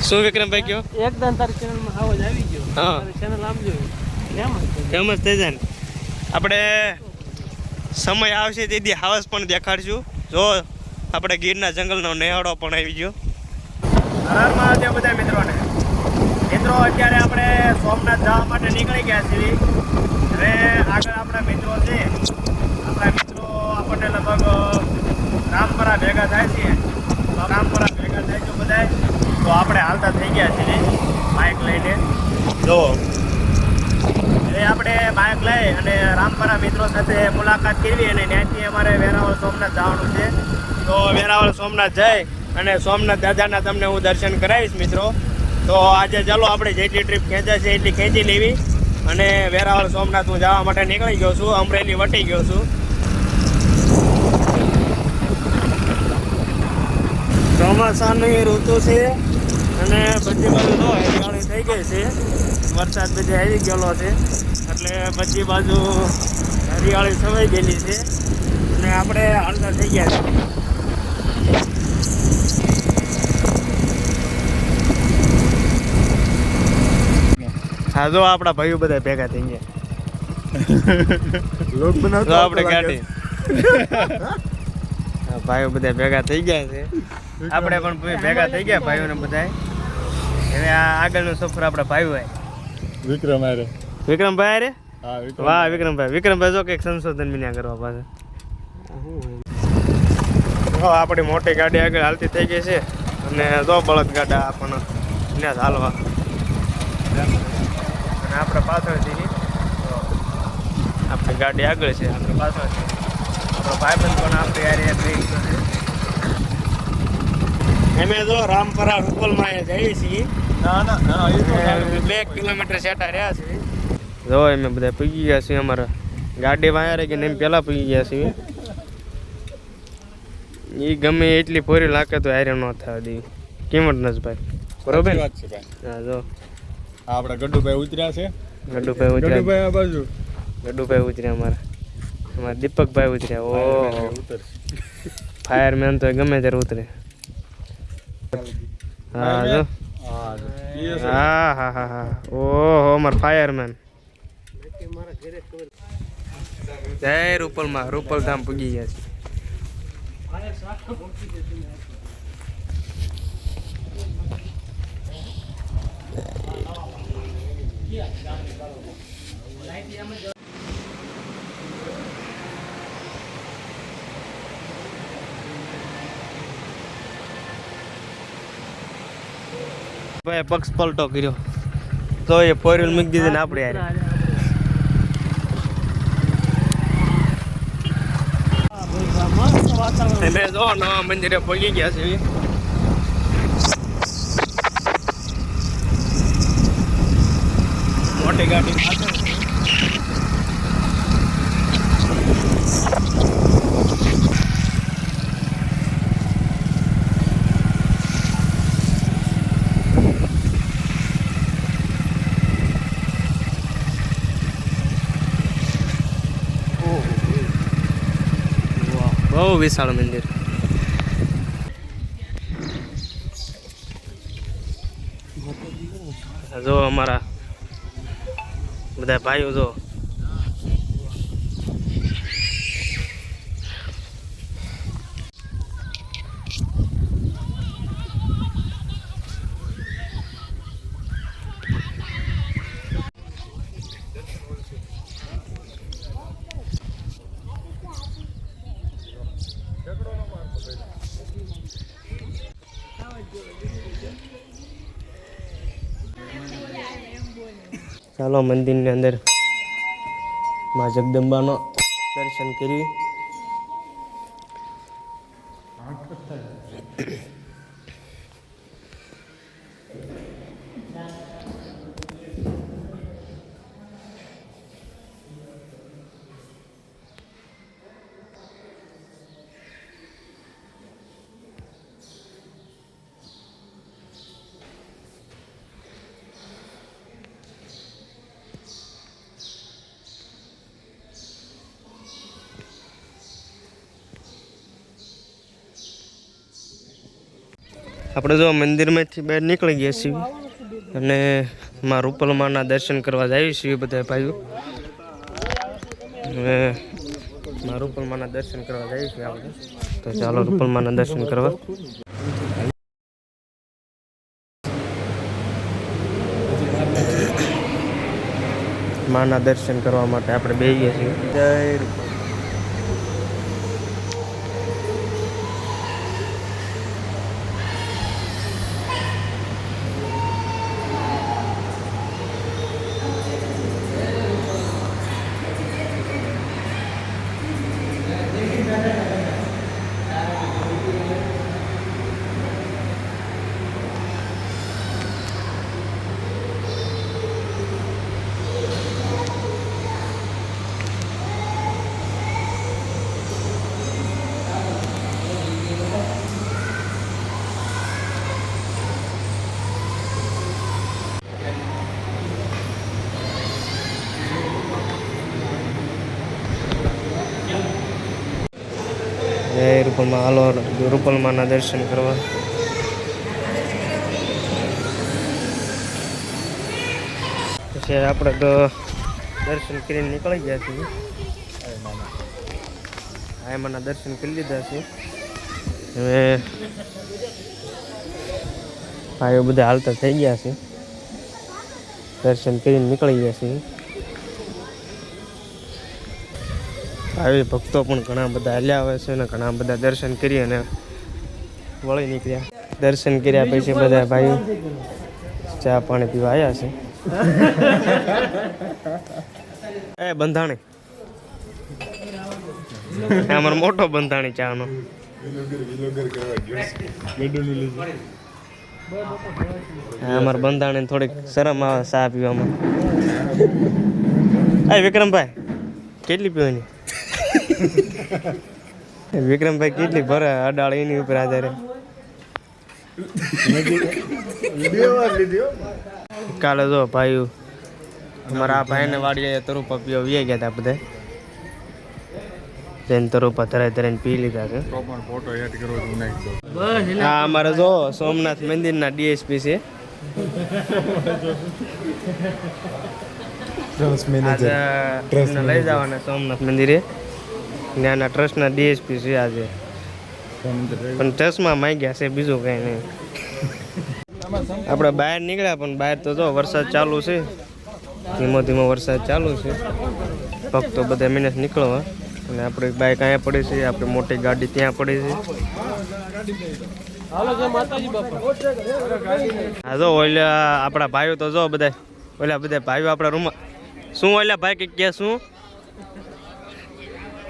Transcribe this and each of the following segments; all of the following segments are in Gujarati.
શું વિક્રમભાઈ કયો એકદમ તારી ચેનલમાં આવાજ આવી ગયો. હા તારી ચેનલ આમ જો ફેમસ થઈ જાય ને. આપણે સમય આવશે તેથી હાવસ પણ દેખાડશું. જો આપણે ગીરના જંગલનો નેહાડો પણ આવી ગયો. હરારમાં આવજો બધા મિત્રોને. મિત્રો અત્યારે આપણે સોમનાથ જવા માટે નીકળી ગયા છીએ. હવે આગળ આપણા મિત્રો છે. આપણા મિત્રો આપણને લગભગ રામપરા ભેગા થાય છે. તો રામપરા ભેગા થાય છે બધા. તો આપણે હાલતા થઈ ગયા છીએ બાઇક લઈને. જો હવે આપણે બાઇક લઈ અને રામપરા મિત્રો સાથે મુલાકાત કરવી અને ત્યાંથી અમારે વેરાવળ સોમનાથ જવાનું છે. તો વેરાવળ સોમનાથ જઈ અને સોમનાથ દાદાના તમને હું દર્શન કરાવીશ મિત્રો. તો આજે ચાલો આપણે જેટલી ટ્રીપ ખેંચાશે એટલી ખેંચી લેવી અને વેરાવળ સોમનાથ હું જવા માટે નીકળી ગયો છું. અમરેલી વટી ગયો છું. ચોમાસાની ઋતુ છે અને બધી બાજુ તો હરિયાળી થઈ ગઈ છે. વરસાદ બધે આવી ગયેલો છે એટલે બધી બાજુ હરિયાળી છવાઈ ગયેલી છે અને આપણે હાલતા થઈ ગયા છે. હા જો આપણા ભાઈઓ બધા ભેગા થઈ ગયા. આપણે ગાડી ભાઈઓ બધા ભેગા થઈ ગયા છે. આપણે પણ ભેગા થઈ ગયા ભાઈઓને બધા. હવે આ આગળનો સફર આપણા ભાઈઓ વિક્રમભાઈ રે. વાહ વિક્રમભાઈ જો કંઈક સંશોધન મિન્યા કરવા પાસે. આપણી મોટી ગાડી આગળ હાલતી થઈ ગઈ છે અને જો બળદ ગાડા આપણને ત્યાં હાલવા અને આપણે પાછળથી આપણી ગાડી આગળ છે. આપણે પાછળ છે આપણો ભાઈબંધ પણ આપણે યાર અમે જો રામપરા રૂપલમાં જઈએ છીએ. 2 કિલોમીટર સેટા રહ્યા છે. જો અમે બધા પૂગી ગયા છીએ. અમારા ગાડી વાયા રહી ગઈ એમ પહેલાં પૂગી ગયા છીએ. એ ગમે એટલી પોરી લાગે તો હારે ન થવા દે. કિંમત નથી ભાઈ. બરોબર વાત છે ભાઈ. હા જો આપણા ગડ્ડુભાઈ ઉતર્યા છે. ગડ્ડુભાઈ ઉતર્યા અમારા દીપકભાઈ ઉતર્યા. ઓ ફાયરમેન તો ગમે ત્યારે ઉતરે. હા જો હા ઓહો અમાર ફાયરમેન. જય રૂપલમાં રૂપલ ધામ પૂગી ગયા છે. ભાઈ પક્ષ પલટો કર્યો તો એ ફોર વ્હીલ મૂકી દીધી ને આપણે યાર. અમે જો નવા મંદિરે પહોંચી ગયા છે. મોટી ગાડી બહુ વિશાળ મંદિર. જો અમારા બધા ભાઈઓ જો ચાલો મંદિરની અંદર માં જગદંબાનો દર્શન કરી. આપણે જો મંદિરમાંથી બહાર નીકળી ગયા છીએ અને માં રૂપલમાના દર્શન કરવા જઈએ છીએ બધા ભાઈઓ. હવે માં રૂપલમાના દર્શન કરવા જઈએ છીએ આપણે. તો ચાલો રૂપલમાના દર્શન કરવા. માના દર્શન કરવા માટે આપણે બેસી ગયા છીએ. જય રૂપલ. જય રૂપલમાં. હાલો રૂપલમાના દર્શન કરવા. પછી આપણે તો દર્શન કરીને નીકળી ગયા છીએ. આયમાના દર્શન કરી લીધા છે. હવે ભાઈઓ બધા હાલતા થઈ ગયા છે. દર્શન કરીને નીકળી ગયા છીએ. આવી ભક્તો પણ ઘણા બધા હાલ્યા આવે છે અને ઘણા બધા દર્શન કરી અને વળી નીકળ્યા. દર્શન કર્યા પછી બધા ભાઈઓ ચા પાણી પીવા આવ્યા છે. એ બંધાણી અમારો મોટો બંધાણી ચાનો. અમારે બંધાણી થોડીક શરમ આવે ચા પીવામાં. એ વિક્રમભાઈ કેટલી પીવાની? વિક્રમભાઈ કેટલી ભરે અડાળ એની ઉપર આધારે. કાલે જો ભાઈ અમારા આ ભાઈને વાડીએ તરુપા પીવા વી ગયા હતા બધા. જઈને તરુપા ધરાઈને પી લીધા છે. હા અમારે જો સોમનાથ મંદિરના ડીએસપી છે. લઈ જવાના સોમનાથ મંદિરે. ત્યાંના ટ્રસ્ટના ડીએસપી છે આજે. પણ ટ્રસ્ટમાં માંગ્યા છે, બીજું કંઈ નહીં. આપણે બહાર નીકળ્યા પણ બહાર તો જો વરસાદ ચાલુ છે. ધીમો ધીમો વરસાદ ચાલુ છે. ભક્તો બધા મહેનત નીકળવા. અને આપણે બાઇક અહીંયા પડે છે, આપણી મોટી ગાડી ત્યાં પડે છે. હા જો ઓલા આપણા ભાઈઓ તો જો બધા ઓલા બધા ભાઈઓ આપણા રૂમમાં શું ઓલા ભાઈ કે ક્યાં શું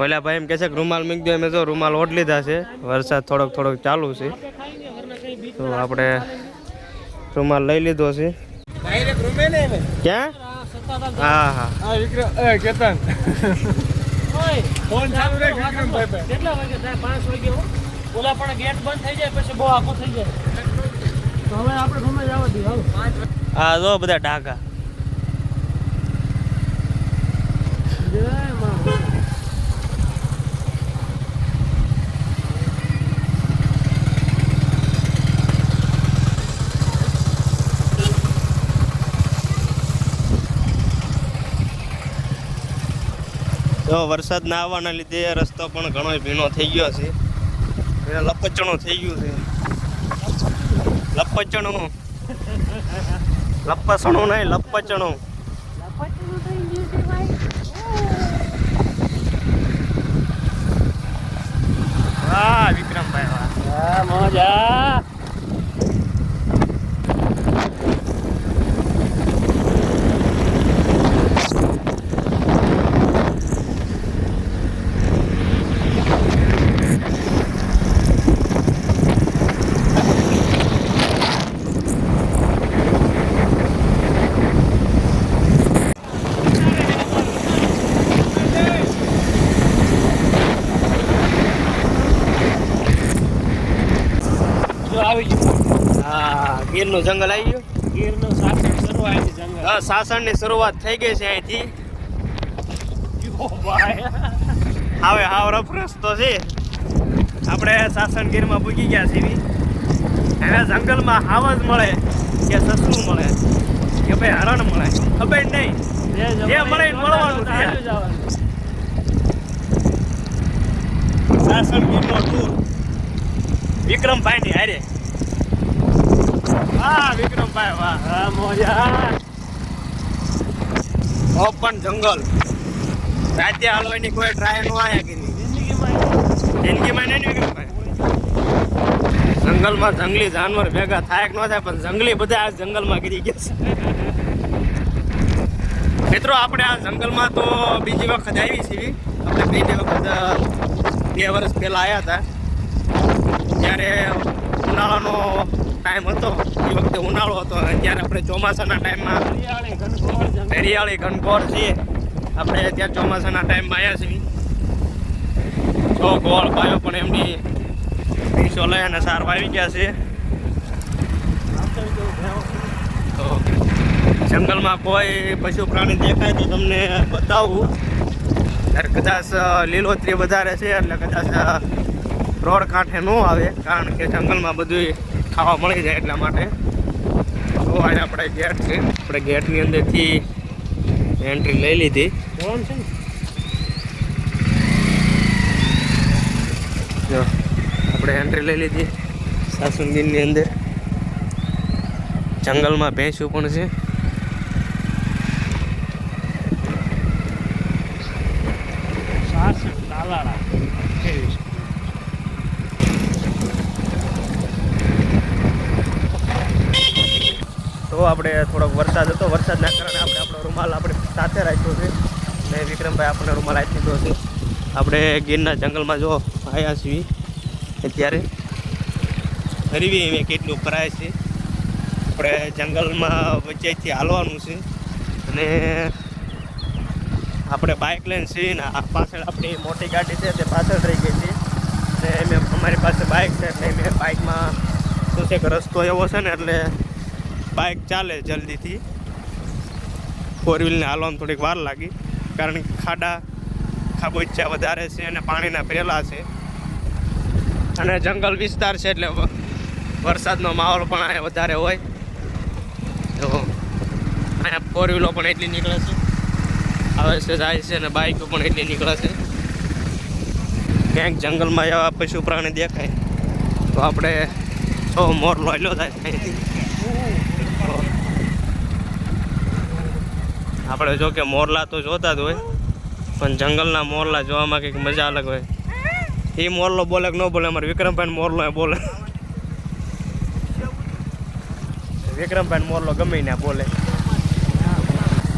ઓલા ભાઈ એમ કહે છે કે રૂમાલ મૂકી દો. અમે જો રૂમાલ ઓઢ લીધા છે. વરસાદ થોડોક ચાલુ છે તો આપણે રૂમાલ લઈ લીધો છે. ક્યાં? હા હા કેતન ફોન ચાલુ રાખ વિક્રમભાઈ. કેટલા વાગે થાય? 5 વાગે. ઓલા પણ ગેટ બંધ થઈ જાય પછી બહુ આખું થઈ જાય. તો હવે આપણે રૂમે જવા દઈએ. હાલો. હા જો બધા ઢાકા. જય માં. જો વરસાદ ના આવવાના લીધે રસ્તો પણ ઘણો ભીનો થઈ ગયો છે. લપચણું થઈ ગયું છે. લપચણું નહીં, લપચણું. વાહ વિક્રમભાઈ વાહ. મજા. ગીરનું જંગલ આવી ગયું. ગીરનું સાસણ શરૂઆત જંગલ. હા સાસણની શરૂઆત થઈ ગઈ છે અહીંથી. હવે હાવ રફ રસ્તો છે. આપણે સાસણ ગીરમાં પૂગી ગયા છીએ. હવે જંગલમાં હાવજ મળે કે સસલું મળે કે ભાઈ હરણ મળે ખબર નહીં, જે મળે એ મળવાનું છે. સાસણ ગીરનો ટૂર વિક્રમભાઈ ની હારે. વાહ વિક્રમભાઈ વાહ. હા મોજા. ઓપન જંગલ રાતે હાલવાની કોઈ ટ્રાય નો આયા કરી જિંદગીમાં નહીં વિક્રમભાઈ. જંગલમાં જંગલી જાનવર ભેગા થાય કે ન થાય પણ જંગલી બધા આ જંગલમાં ગીરી ગયા છે. મિત્રો આપણે આ જંગલમાં તો બીજી વખત આવી છીએ. આપણે બીજી વખત 2 વર્ષ પહેલા આવ્યા હતા, ત્યારે ઉનાળાનો ટાઈમ હતો. એ વખતે ઉનાળો હતો. ત્યારે આપણે ચોમાસાના ટાઈમમાં હરિયાળી ઘનઘોર છીએ. આપણે ત્યાં ચોમાસાના ટાઈમમાં આવ્યા છીએ. છો ગોળ પાયો પણ એમની પીસો લઈ અને સાર વાવી ગયા છે. તો જંગલમાં કોઈ પશુ પ્રાણી દેખાય તો તમને બતાવું. કદાચ લીલોતરી વધારે છે એટલે કદાચ રોડ કાંઠે ન આવે, કારણ કે જંગલમાં બધું ખાવા મળી જાય એટલા માટે. તો આજે આપણે ગેટ છે, આપણે ગેટની અંદરથી એન્ટ્રી લઈ લીધી. જો આપણે એન્ટ્રી લઈ લીધી સાસુંગીરની અંદર. જંગલમાં ભેંસું પણ છે. તો આપણે થોડોક વરસાદ હતો, વરસાદના કારણે આપણે આપણો રૂમાલ આપણે સાથે રાખ્યો છે ને વિક્રમભાઈ આપણને રૂમાલ આપી દીધો છે. આપણે ગીરના જંગલમાં જો આવ્યા છીએ અત્યારે ફરીવી મેં કેટલું કરાય છે. આપણે જંગલમાં વચ્ચેથી હાલવાનું છે અને આપણે બાઇક લઈને છીએ ને આ પાછળ આપણી મોટી ગાડી છે તે પાછળ રહી ગઈ છે ને અમારી પાસે બાઇક છે એટલે મેં બાઇકમાં શું છે કે રસ્તો એવો છે ને એટલે બાઇક ચાલે જલ્દીથી. 4 વ્હીલને હાલવામાં થોડીક વાર લાગી, કારણ કે ખાડા ખાબોચિયા વધારે છે અને પાણીના ભરેલા છે અને જંગલ વિસ્તાર છે એટલે વરસાદનો માહોલ પણ અહીંયા વધારે હોય. તો અહીંયા 4 વ્હીલો પણ એટલી નીકળે છે, આવે છે જાય છે અને બાઇકો પણ એટલી નીકળે છે. ક્યાંક જંગલમાં એવા પશુ પ્રાણી દેખાય તો આપણે મોર લોયલો થાય અહીંથી. આપણે જો કે મોરલા તો જોતા જ હોય, પણ જંગલના મોરલા જોવામાં કંઈક મજા અલગ હોય. એ મોરલો બોલે કે ન બોલે, અમારે વિક્રમભાઈ મોરલો બોલે. વિક્રમભાઈ મોરલો ગમે ના બોલે.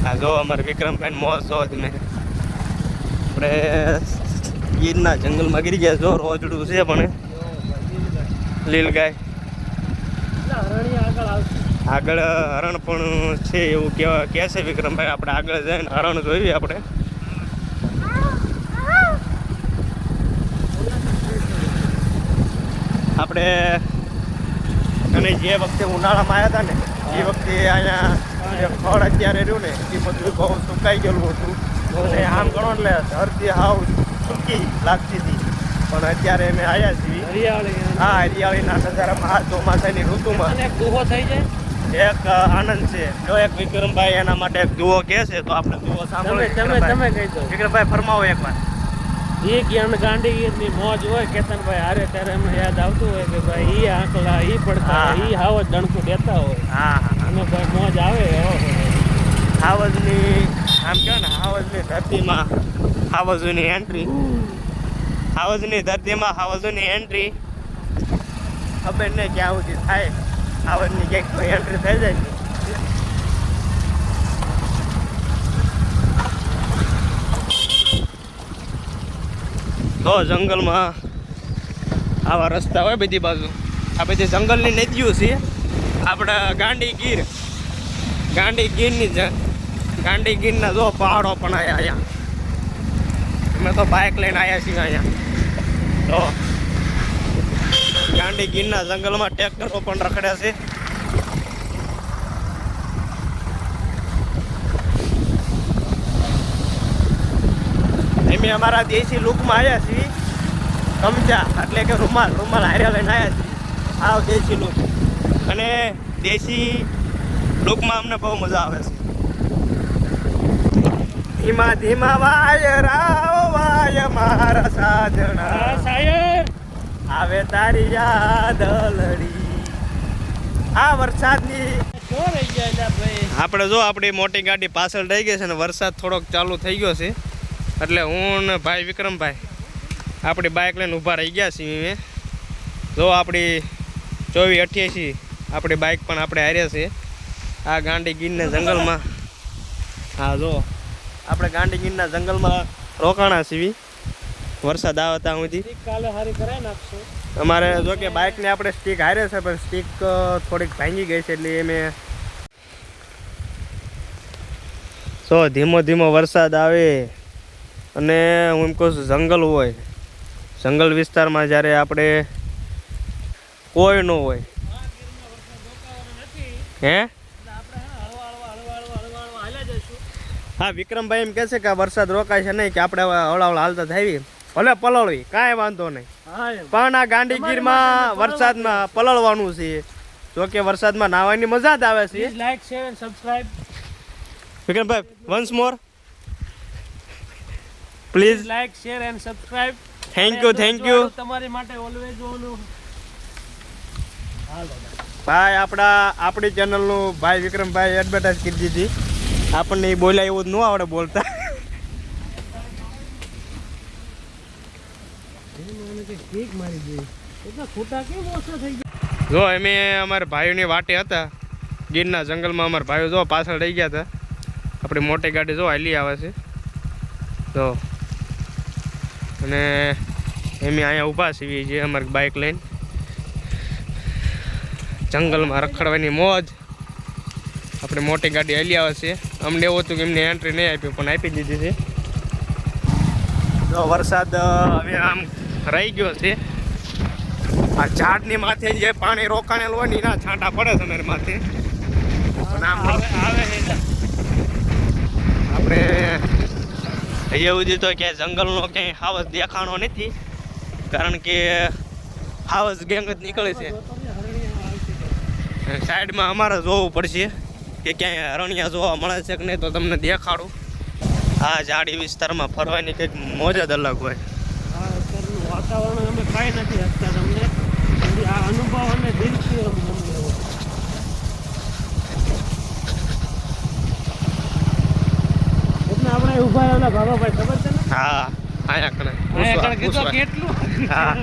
હા જો અમારે વિક્રમભાઈ મોર જો તમે આપણે ગીરના જંગલમાં ગીરી ગયા. જો રોજડું છે પણ લીલ ગાય આગળ હરણ પણ છે એવું કહે છે વિક્રમભાઈ. આપણે આગળ જઈને હરણ જોઈએ. આપણે અને જે વખતે ઉનાળામાં આવ્યા હતા ને એ વખતે અહીંયા જે ફળ અત્યારે રહ્યું ને એ બધું બહુ સુકાઈ ગયેલું હતું અને આમ ગણો એટલે ધરતી હાવ સૂકી લાગતી હતી. પણ અત્યારે અમે આવ્યા છીએ હા હરિયાળીના નજારામાં આ ચોમાસાની ઋતુમાં એક દુહો થઈ જાય, એક આનંદ છે. જો એક વિક્રમભાઈ એના માટે એક દુઓ કહે છે તો આપણે દુઓ સાંભળીએ. તમે કહી દો વિક્રમભાઈ ફરમાવો એકવાર. એ જ્ઞાન ગાંડી ગીરની મોજ હોય કેતનભાઈ હારે ત્યારે અમને યાદ આવતું હોય કે ભાઈ ઈ આંકલા ઈ પડતા ઈ હાવજ દણકું દેતા હોય. હા અને ભાઈ મોજ આવે હાવજની આમ કહેવાય ને હાવજની ધરતીમાં હાવજની એન્ટ્રી, હાવજની ધરતીમાં હાવજની એન્ટ્રી ખબર નહીં ક્યાં સુધી થાય. હાવજની ક્યાંક કોઈ એન્ટ્રી થઈ જાય છે. તો જંગલમાં આવા રસ્તા હોય બધી બાજુ. આ બધી જંગલની નદીઓ છે. આપણે ગાંડી ગીરના જો પહાડો પણ આવ્યા અહીંયા. અમે તો બાઇક લઈને આવ્યા છીએ અહીંયા. તો ગાંડી ગીરના જંગલમાં ટ્રેક્ટરો પણ રખડ્યા છે. અમે અમારા દેશી લુકમાં આવ્યા છીએ. કમચા એટલે કે રૂમાલ હારે લઈને આવ્યા છીએ. હાવ દેશી લુક. અને દેશી લુકમાં અમને બહુ મજા આવે છે. ધીમા ધીમા વાય રાવ વાય મારા સાજણા, સાહેબ આવે તારી યાદ લડી. આ વરસાદની શું રહી ગયા એટલે ભાઈ? આપણે જો આપણી મોટી ગાડી પાછળ રહી ગઈ છે ને વરસાદ થોડોક ચાલુ થઈ ગયો છે એટલે હું ને ભાઈ વિક્રમભાઈ આપણી બાઇક લઈને ઊભા રહી ગયા છીએ. જો આપણી 2488 આપણી બાઇક પણ આપણે હાર્યા છે આ ગાંડી ગીરના જંગલમાં. હા જો આપણે ગાંડી ગીરના જંગલમાં રોકાણા છીએ વરસાદ આવે ત્યાં સુધી. કાલે હારી કરાવી નાખશું. અમારે જો કે બાઇકને આપણે સ્ટીક હારે છે પણ સ્ટીક થોડીક ભાંગી ગઈ છે એટલે એમે સો ધીમો ધીમો વરસાદ આવે અને હું એમ કહું છું જંગલ હોય, જંગલ વિસ્તારમાં જ્યારે આપણે કોઈ ન હોય હે. હા વિક્રમભાઈ એમ કહે છે કે આ વરસાદ રોકાય છે નહીં, કે આપણે હળવળ હાલતા થાવી ભલે પલળવી કાંઈ વાંધો નહીં, પણ આ ગાંડીગીરમાં વરસાદમાં પલળવાનું છે. જો કે વરસાદમાં નાહવાની મજા જ આવે છે. Like share and subscribe. Vikrambhai once more please. Like share and subscribe. Thank you thank you તમારી માટે ઓલવેઝ ઓનું. હાલો ભાઈ આપણી ચેનલનું ભાઈ વિક્રમભાઈ એડવર્ટાઇઝ કરી દીધી. આપણને એ બોલ્યા એવું જ ન આવડે બોલતા. જો અમે અમારા ભાઈઓની વાટે હતા ગીરના જંગલમાં. અમારા ભાઈઓ જો પાછળ રહી ગયા હતા. આપણી મોટી ગાડી જો હાલી આવે છે તો, અને એમ અહીંયા ઊભા છીએ જે અમારી બાઇક લઈને જંગલમાં રખડવાની મોજ. આપણે મોટી ગાડી હાલી આવે છે. અમને એવું હતું કે એમને એન્ટ્રી નહીં આપી પણ આપી દીધી છે. તો વરસાદ હવે આમ રહી ગયો છે. આ ઝાડની માથે જે પાણી રોકાણેલું હોય ને એના છાંટા પડે છે અમારી માથે. પણ આમ આપણે એવું જ તો ક્યાંય જંગલનો ક્યાંય હાવસ દેખાણો નથી, કારણ કે હાવસ ગેંગ જ નીકળે છે. સાઈડમાં અમારે જોવું પડશે કે ક્યાંય હરણિયા જોવા મળે છે કે નહીં, તો તમને દેખાડું. આ ઝાડી વિસ્તારમાં ફરવાની કંઈક મોજ જ અલગ હોય. વાતાવરણ અમે ખાઈ નથી શકતા તમને. આ અનુભવ અમે દિલથી અમને એટલે આપણે ઉભા રહેલા બાબાભાઈ ખબર છે ને? હા અહીંયા કીધું કેટલું. હા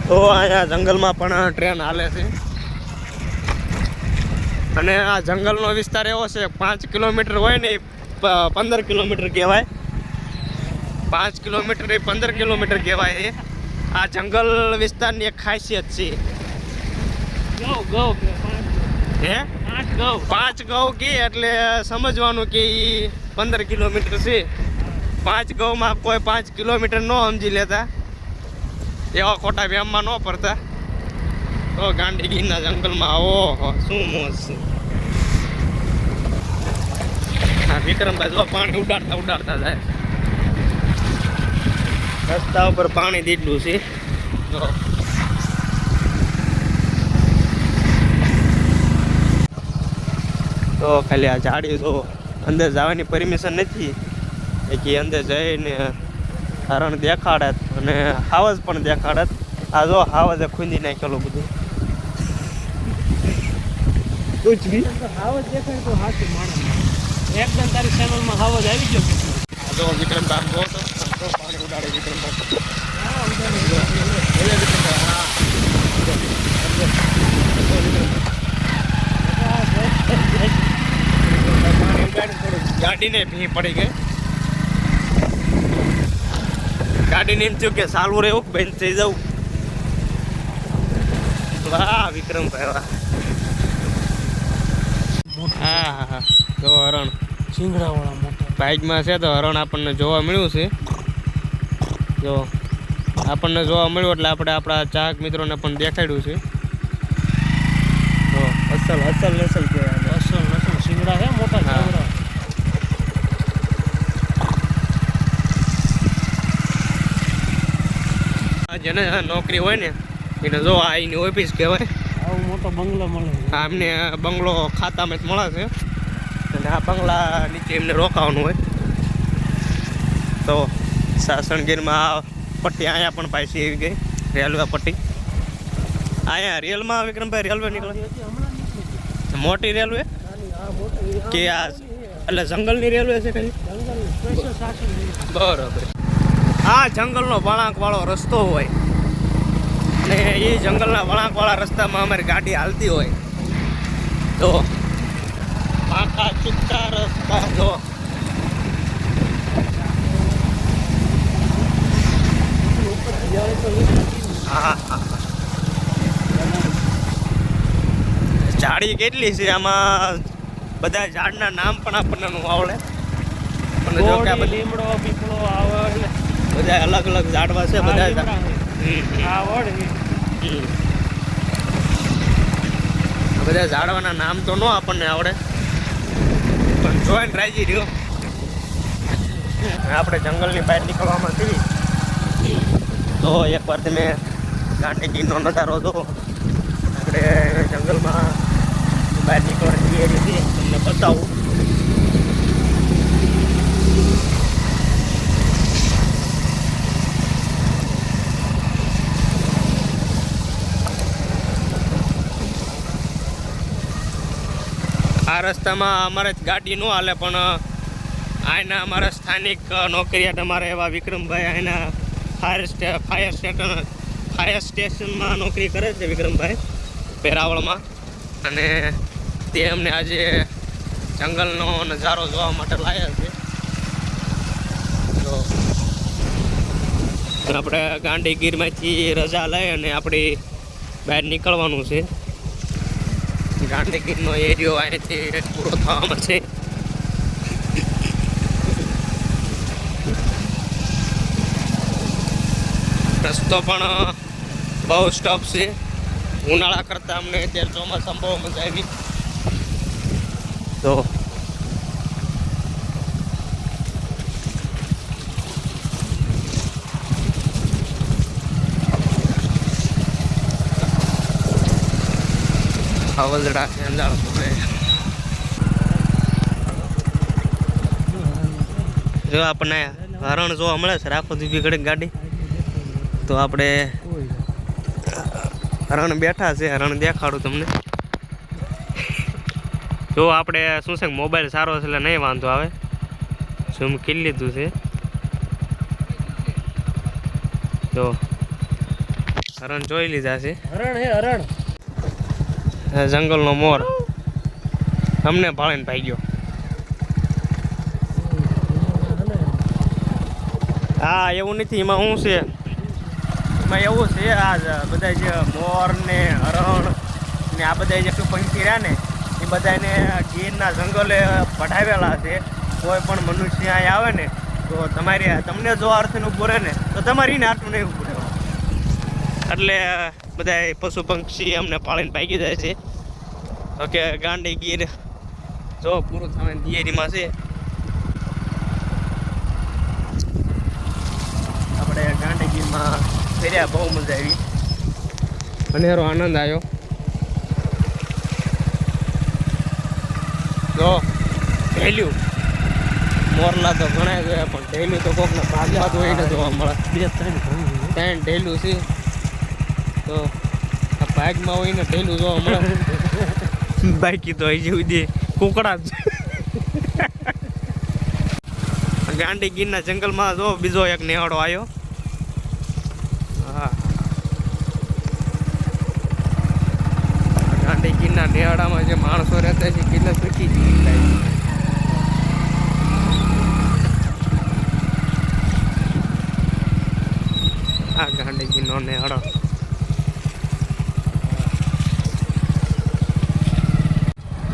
તો અહીંયા જંગલમાં પણ ટ્રેન હાલે છે. અને આ જંગલનો વિસ્તાર એવો છે 5 કિલોમીટર હોય ને 15 કિલોમીટર કહેવાય. 5 કિલોમીટર એ 15 કિલોમીટર કહેવાય. એ આ જંગલ વિસ્તારની એક ખાસિયત છે. હે 5 ગૌ કે એટલે સમજવાનું કે એ 15 કિલોમીટર છે. 5 ગૌમાં કોઈ 5 કિલોમીટર ન સમજી લેતા, એવા ખોટા વ્યામમાં ન પડતા. તો ગાંડીગીરના જંગલમાં ઓહો શું મોજ છે. હા વિક્રમભાઈ જો પાણી ઉડાડતા જાય. રસ્તા ઉપર પાણી દીધું છે. તો ખાલી આ ઝાડી તો અંદર જવાની પરમિશન નથી કે અંદર જઈને હરણ દેખાડત અને હાવજ પણ દેખાડત. આ જો હાવજે ખૂંદી નાખેલું બધું. કુછ બી હાવજ દેખાય તો હાથી માણસ એકદમ તારી ચેનલમાં હાવજ આવી ગયો. આ જો વિક્રમભાઈ જો તો પાણી ઉડાડે વિક્રમભાઈ. હા ગાડીને ભી પડી ગઈ. ગાડીને એમ થયું કે ચાલુ રહેવું બંધ થઈ જવું. વાહ વિક્રમભાઈ વાહ. હા હા હા જો હરણ સિંગડાવાળા મોટા બાઇકમાં છે તો હરણ આપણને જોવા મળ્યું છે. જો આપણને જોવા મળ્યું એટલે આપણે આપણા ચાહક મિત્રોને પણ દેખાડ્યું છે. તો અસલ નસલ કહેવાય. અસલ નસલ સિંગડા છે મોટા સિંગડા. જેને નોકરી હોય ને એને જો આ એની ઓફિસ કહેવાય. આવો મોટો બંગલો મળે છે. આ એમને બંગલો ખાતામાં જ મળે છે અને આ બંગલા નીચે એમને રોકાવાનું હોય. તો સાસણગીરમાં આ પટ્ટી અહીંયા પણ પાછી આવી ગઈ, રેલવે પટ્ટી. અહીંયા રેલમાં વિક્રમભાઈ રેલવે નીકળે, મોટી રેલવે કે આ એટલે જંગલની રેલવે છે કઈ? બરોબર. આ જંગલનો વળાંકવાળો રસ્તો હોય અને એ જંગલના વળાંકવાળા રસ્તામાં અમારી ગાડી હાલતી હોય. તો આખા ચૂકતા રસ્તા જો ઝાડી કેટલી છે આમાં, બધા ઝાડના નામ પણ આપણને નું આવડે. પણ જો કે લીમડો પીપળો આવડ બધા અલગ અલગ ઝાડવા છે બધા. આવડ બધા ઝાડવાના નામ તો ન આપણને આવડે, પણ જોઈને રાજી રહ્યો. આપણે જંગલની બહાર નીકળવામાં થઈ તો એકવાર તમે ગાંધીજીનો નજારો જો. આપણે જંગલમાં બહાર નીકળવાની તૈયારી તમને બતાવું. આ રસ્તામાં અમારે ગાડી ન હાલે, પણ આના અમારા સ્થાનિક નોકરિયાત અમારે એવા વિક્રમભાઈ આના ફાયર સ્ટેશનમાં નોકરી કરે છે વિક્રમભાઈ પેરાવળમાં. અને તે અમને આજે જંગલનો નજારો જોવા માટે લાવ્યા છે. તો આપણે ગાંધીગીરમાંથી રજા લઈ અને આપણી બહાર નીકળવાનું છે. ગાંધીગીરનો એરિયો અહીંથી પૂરો થવામાં છે. રસ્તો પણ બહુ સ્ટફ છે. ઉનાળા કરતાં અમને અત્યારે ચોમાસામાં બહુ મજા આવી. તો હવલદડા અંજાળ પડે. જો આપણને હરણ જોવા મળે છે, રાખો દીધી ઘડી ગાડી. તો આપણે હરણ બેઠા છે, હરણ દેખાડું તમને. જો આપણે શું છે મોબાઈલ સારો છે એટલે નહીં વાંધો આવે, ઝૂમ કરી લીધું છે. તો હરણ જોઈ લીધા છે. હરણ હે હરણ, જંગલનો મોર અમને ભાળીને ભાઈ ગયો. હા એવું નથી, એમાં શું છે, એમાં એવું છે આ બધા જે મોર ને હરણ ને આ બધા જે પંખી રહ્યા ને એ બધાને ગીરના જંગલે પઢાવેલા છે. કોઈ પણ મનુષ્ય અહીં આવે ને તો તમને જો અર્થનું પૂરે ને તો તમારી ને આટલું નહીં પૂરે. એટલે બધા પશુ પંક્ષી અમને પાળીને ભાગી જાય છે. ઓકે ગાંધીગીર જો પૂરું થવાની તૈયારીમાં છે. આપણે ગાંધીગીરમાં ફર્યા, બહુ મજા આવી, અનેરો આનંદ આવ્યો. જો ઢેલ્યું મોરલા તો ઘણા ગયા, પણ ઢેલ્યું તો કોકના ભાગમાં તો એને જોવા મળે. 3 ઢેલું છે, તો આ ભાગમાં હોય ને ઢેલું જોવા મળે. બાકી તો હજી સુધી કુકડા જ. ગાંધીગીરના જંગલમાં જો બીજો એક નેહડો આવ્યો. હા, ગાંધીગીરના નેહડામાં જે માણસો રહેતા છે કેટલા સુખી જીવતા છે. આ ગાંધીગીરનો નેહડો.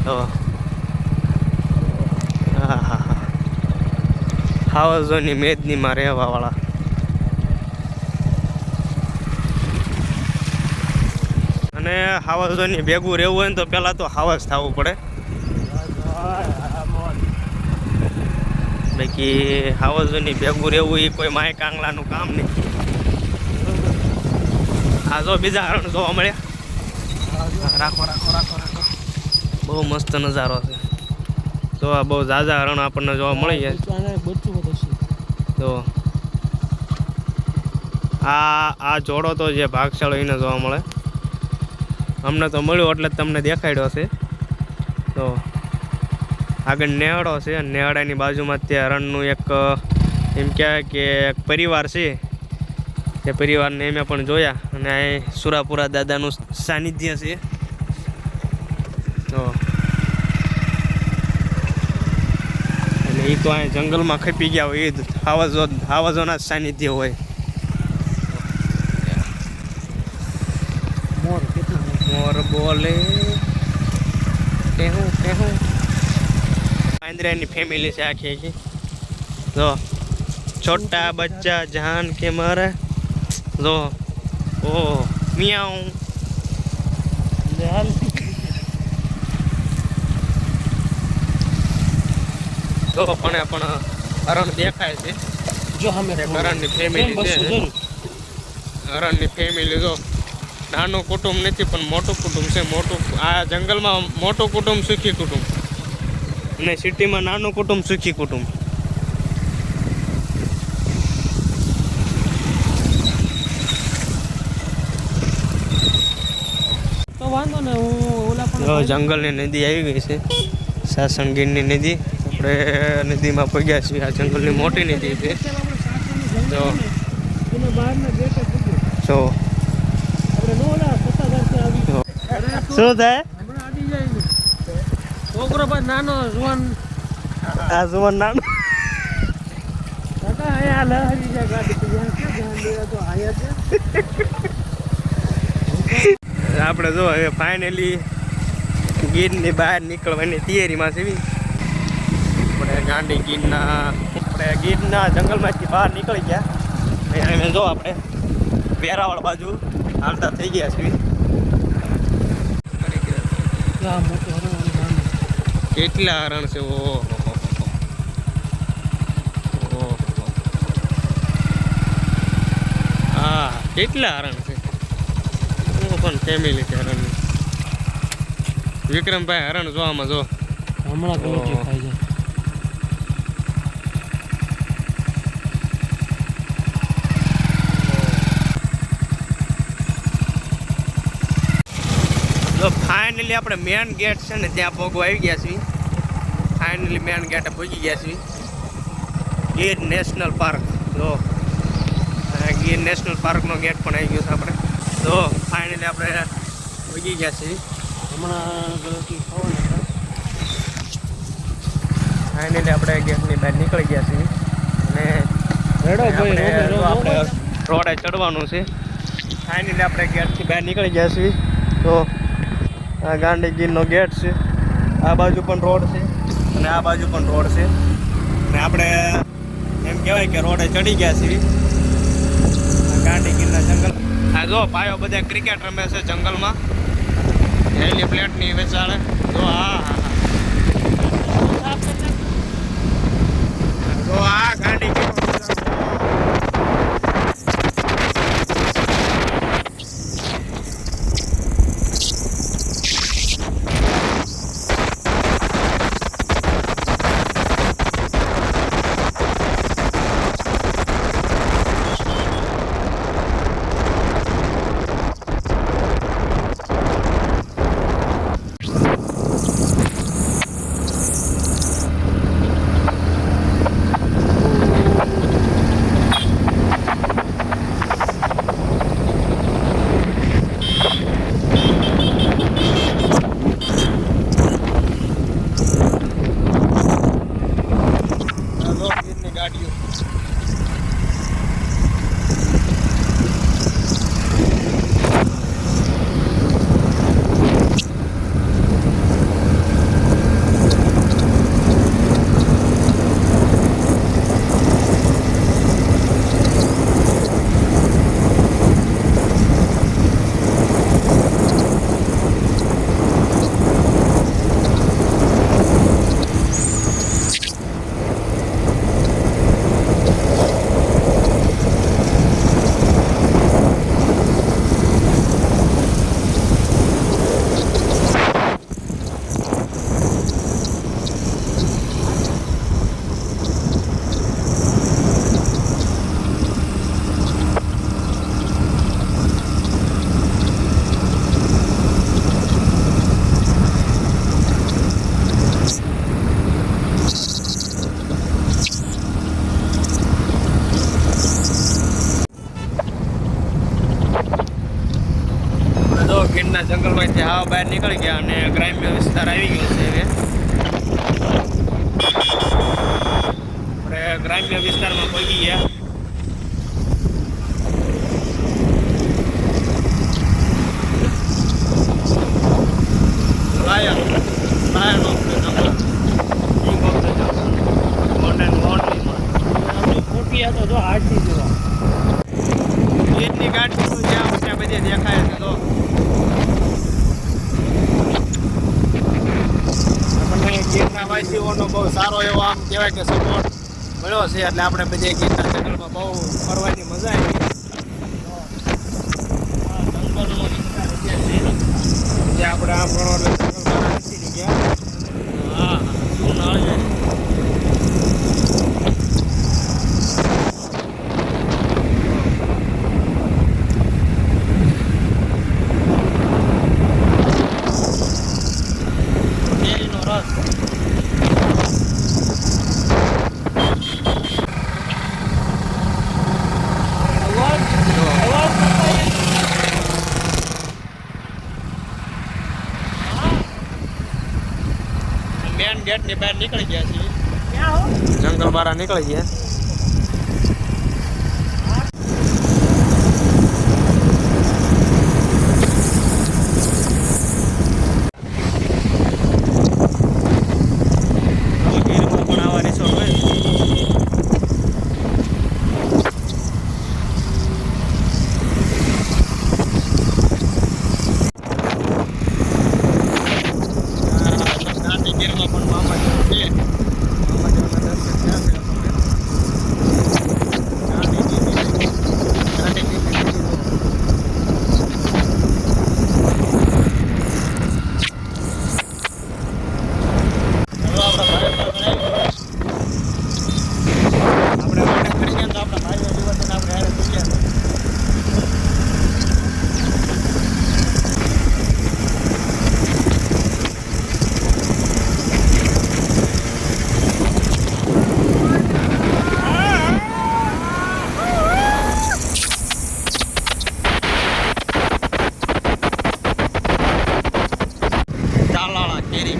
તો હા હા હા, હાવજોની મેદનીમાં રહેવાવાળા. અને હાવજોની ભેગું રહેવું હોય ને તો પહેલાં તો હાવજ થવું પડે. બાકી હાવજોની ભેગું રહેવું એ કોઈ માય કાંગલાનું કામ નહીં. આ જો બીજા હરણ જોવા મળ્યા. રાખો રાખો રાખો રાખો. બહુ મસ્ત નજારો છે. જો આ બહુ ઝાઝા હરણ આપણને જોવા મળી જાય. તો આ જોડો તો જે ભાગશાળો એને જોવા મળે. અમને તો મળ્યો એટલે તમને દેખાડ્યો છે. તો આગળ નેહડો છે. નેહડાની બાજુમાં તે હરણનું એક એમ કહેવાય કે એક પરિવાર છે. તે પરિવારને એમે પણ જોયા. અને અહીં સુરાપુરા દાદાનું સાનિધ્ય છે. તો એટલે એ તો અહીં જંગલમાં ખપી ગયા હોય એ જ હાવજોના જ સાનિધ્ય હોય. મોર બોલે કેહું કેહું. આંદ્રાની ફેમિલી છે આખી આખી. જો છોટા બચ્ચા જાન કે મારે. જો ઓ મિયાઉ. જો પણ હરણ દેખાય છે. જો અમે હરણની ફેમિલી છે. હરણની ફેમિલી જો નાનું કુટુંબ નથી પણ મોટું કુટુંબ છે. મોટું આ જંગલમાં મોટું કુટુંબ સુખી કુટુંબ અને સિટીમાં નાનું કુટુંબ સુખી કુટુંબ. તો વાંધો ને હું ઓલા પણ જંગલની નદી આવી ગઈ છે. સાસણગીરની નદી. આપણે નદીમાં પગ્યા છીએ. આ જંગલની મોટી નદી છે. તો જો શું થાય છોકરો પણ નાનો જુવાન. આ જુવાન નાનો કાકા અહીંયા લહેરી જાય ગાડી તો ધ્યાન દેવા તો આયા છે. આપણે જો હવે ફાઇનલી ગીરની બહાર નીકળવાની તૈયારીમાં છે. આપણે ગાંડી ગીરના જંગલમાંથી બહાર નીકળી ગયા. અને જો આપણે વેરાવળ બાજુ હાલતા થઈ ગયા છીએ. કેટલા હરણ છે. ઓહો હા કેટલા હરણ છે. પણ ફેમિલી છે હરણની. વિક્રમભાઈ હરણ જોવામાં જો હમણાં ગલોટી ખાઈ જાય. તો ફાઇનલી આપણે મેન ગેટ છે ને ત્યાં પગવા આવી ગયા છીએ. ફાઇનલી મેન ગેટે પહોંચી ગયા છીએ. Gir national park. જો ગીર નેશનલ પાર્કનો ગેટ પણ આવી ગયો છે આપણે. તો ફાઇનલી આપણે પહોંચી ગયા છીએ. હમણાં ગલોટી ખાવાના. ફાઇનલી આપણે ગેટની બહાર નીકળી ગયા છીએ. અને આપણે રોડે ચડવાનું છે. ફાઇનલી આપણે ગેટથી બહાર નીકળી ગયા છીએ. તો આ ગાંડી ગીરનો ગેટ છે. આ બાજુ પણ રોડ છે અને આ બાજુ પણ રોડ છે. અને આપણે એમ કહેવાય કે રોડે ચડી ગયા છીએ. ગાંડી ગીરના જંગલ. આ જો પાયો બધા ક્રિકેટ રમે છે જંગલમાં. હેલી પ્લેટની વેચાણે. જો જો આ ગાંડી ગીર. બહાર નીકળી ગયા અને ગ્રામ્ય વિસ્તાર આવી ગયો છે હવે આપણે ગ્રામ્ય વિસ્તારમાં પહોંચી ગયા. તો જો હાડથી જોવા એટલી ગાડી તો જ્યાં ત્યાં બધી દેખાય છે. તો આપણને ગીરના વાસીઓનો બહુ સારો એવો આમ કહેવાય કે સપોર્ટ મળ્યો છે એટલે આપણે બધી ગીરના જંગલમાં બહુ ફરવાની મજા આવી. જંગલનો વિસ્તાર જે આપણે આમ ઘણો જંગલમાં નથી ગયા. હા શું ના છે મેન ગેટ ની બહાર નીકળી ગયા છીએ. જંગલ બહાર નીકળી ગયા. પણ આવા રિસોર્ટ હોય.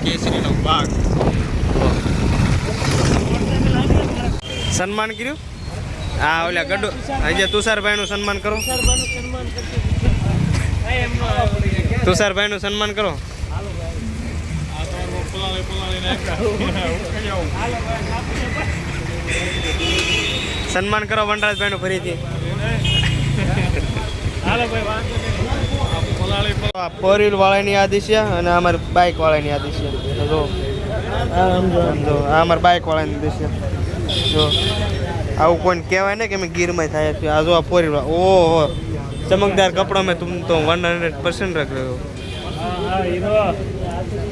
કેસરીનો બાગ સન્માન કર્યું. હા ઓલા ગડુ આજે તુષારભાઈનું સન્માન કરો. તુષારભાઈનું સન્માન કરો. સન્માન કરો વનરાજભાઈનું ફરીથી. ફોર વ્હીલ વાળાની આ દિશા અને અમારી બાઇક વાળાની આ દિશા. જો સમજો આ અમારી બાઇક વાળાની દિશા. જો આવું કોઈને કહેવાય ને કે અમે ગીરમાં થાય છે. આ જો આ ફોર વ્હીલ ઓહો ચમકદાર કપડો મેં તુમ તો 100% રખ રહ્યો.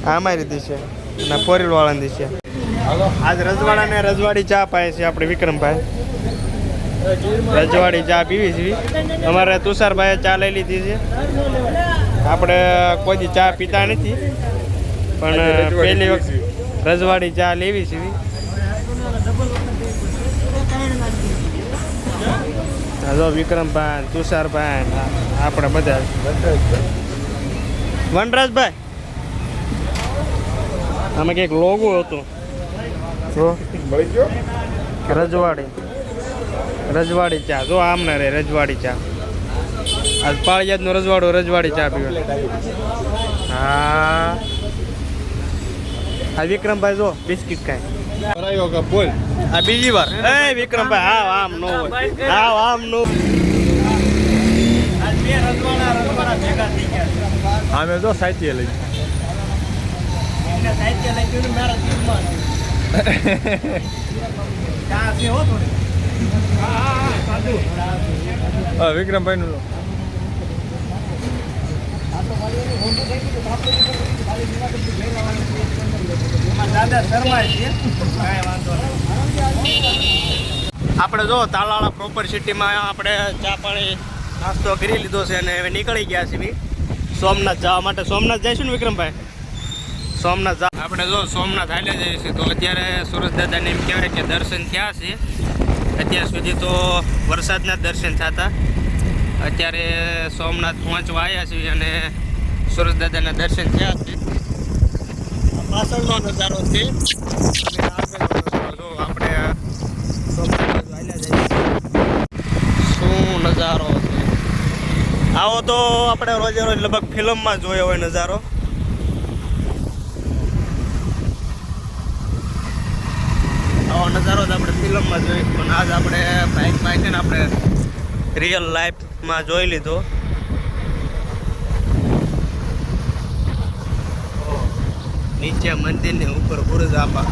આ અમારી દિશા અને ફોર વ્હીલ વાળાની દિશા. આજ રજવાડા ને રજવાડી ચા પાય છે આપણે વિક્રમભાઈ. રજવાડી ચા પીવી છે. અમારે તુષારભાઈએ ચા લઈ લીધી છે. આપણે કોઈ દી ચા પીતા નથી પણ પહેલી વખત રજવાડી ચા લેવી છે. જો વિક્રમભાઈ તુષારભાઈ આપણે બધા વનરાજભાઈ આમાં કંઈક લોગો હતો રજવાડી ચા. જો આમને રે રજવાડી ચા. આજ પાળિયાદનો રજવાડો રજવાડી ચા પીવે. હા આ વિક્રમભાઈ જો બિસ્કિટ ખાય. બોલ આ બીજી વાર એ વિક્રમભાઈ હાવ આમ નો હોય. હાવ આમ નો. અમે જો સાહિત્ય લઈ વિક્રમભાઈ નું આપણે જો તાલાળા પ્રોપર સિટીમાં આપણે ચા પાણી નાસ્તો કરી લીધો છે અને હવે નીકળી ગયા છીએ સોમનાથ જવા માટે. સોમનાથ જઈશું ને વિક્રમભાઈ? સોમનાથ આપણે જો સોમનાથ હાલે જઈએ છીએ. તો અત્યારે સુરજ દાદાને એમ કહેવાય કે દર્શન થયા છે. અત્યાર સુધી તો વરસાદના દર્શન થતા. અત્યારે સોમનાથ પહોંચવા આવ્યા છીએ અને સુરજ દાદાના દર્શન થયા છે. આ પાછળનો નજારો છે અને આગળનો નજારો જો આપણે સોમનાથ બાજુ હાલ્યા જઈએ. શું નજારો છે! આવો તો આપણે રોજે રોજ લગભગ ફિલ્મમાં જોયો હોય નજારો. આવો નજારો જ આપણે ફિલ્મમાં જોઈએ, પણ આજ આપણે બાઇકમાં છે ને આપણે રિયલ લાઈફમાં જોઈ લીધો. નીચે મંદિરની ઉપર બુરુજ આબા.